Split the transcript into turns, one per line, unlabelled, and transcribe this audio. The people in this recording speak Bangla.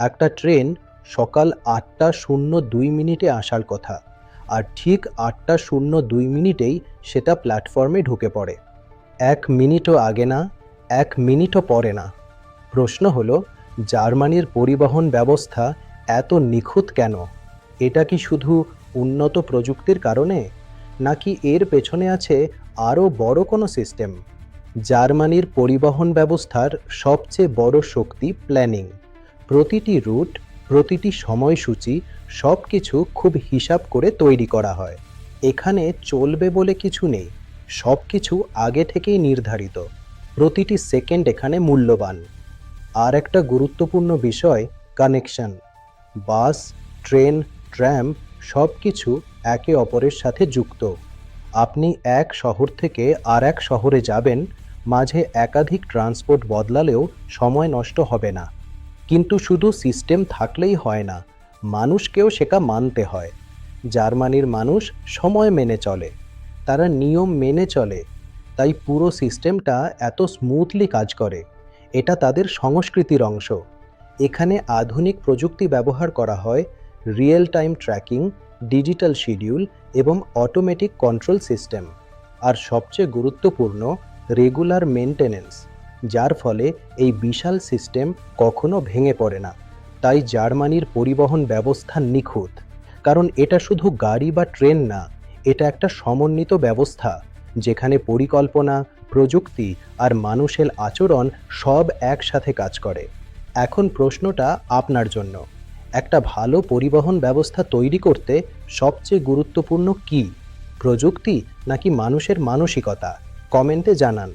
একটা ট্রেন সকাল ৮:০২ আসার কথা, আর ঠিক ৮:০২ সেটা প্ল্যাটফর্মে ঢুকে পড়ে। ১ মিনিটও আগে না, ১ মিনিটও পরে না। প্রশ্ন হলো, জার্মানির পরিবহন ব্যবস্থা এত নিখুঁত কেন? এটা কি শুধু উন্নত প্রযুক্তির কারণে, নাকি এর পেছনে আছে আরও বড় কোনো সিস্টেম? জার্মানির পরিবহন ব্যবস্থার সবচেয়ে বড় শক্তি প্ল্যানিং। প্রতিটি রুট, প্রতিটি সময়সূচি সব কিছু খুব হিসাব করে তৈরি করা হয়। এখানে চলবে বলে কিছু নেই, সব কিছু আগে থেকেই নির্ধারিত। প্রতিটি সেকেন্ড এখানে মূল্যবান। আর একটা গুরুত্বপূর্ণ বিষয়, কানেকশন। বাস, ট্রেন, ট্র্যাম সব কিছু একে অপরের সাথে যুক্ত। আপনি এক শহর থেকে আর এক শহরে যাবেন, মাঝে একাধিক ট্রান্সপোর্ট বদলালেও সময় নষ্ট হবে না। কিন্তু শুধু সিস্টেম থাকলেই হয় না, মানুষকেও সেটা মানতে হয়। জার্মানির মানুষ সময় মেনে চলে, তারা নিয়ম মেনে চলে, তাই পুরো সিস্টেমটা এত স্মুথলি কাজ করে। এটা তাদের সংস্কৃতির অংশ। এখানে আধুনিক প্রযুক্তি ব্যবহার করা হয়, real time tracking, digital schedule এবং অটোমেটিক কন্ট্রোল সিস্টেম। আর সবচেয়ে গুরুত্বপূর্ণ, রেগুলার মেনটেনেন্স, যার ফলে এই বিশাল সিস্টেম কখনো ভেঙে পড়ে না। তাই জার্মানির পরিবহন ব্যবস্থা নিখুঁত, কারণ এটা শুধু গাড়ি বা ট্রেন না, এটা একটা সমন্বিত ব্যবস্থা যেখানে পরিকল্পনা, প্রযুক্তি আর মানুষের আচরণ সব একসাথে কাজ করে। এখন প্রশ্নটা আপনার জন্য, একটা ভালো পরিবহন ব্যবস্থা তৈরি করতে সবচেয়ে গুরুত্বপূর্ণ কী? প্রযুক্তি নাকি মানুষের মানসিকতা? কমেন্টে জানান।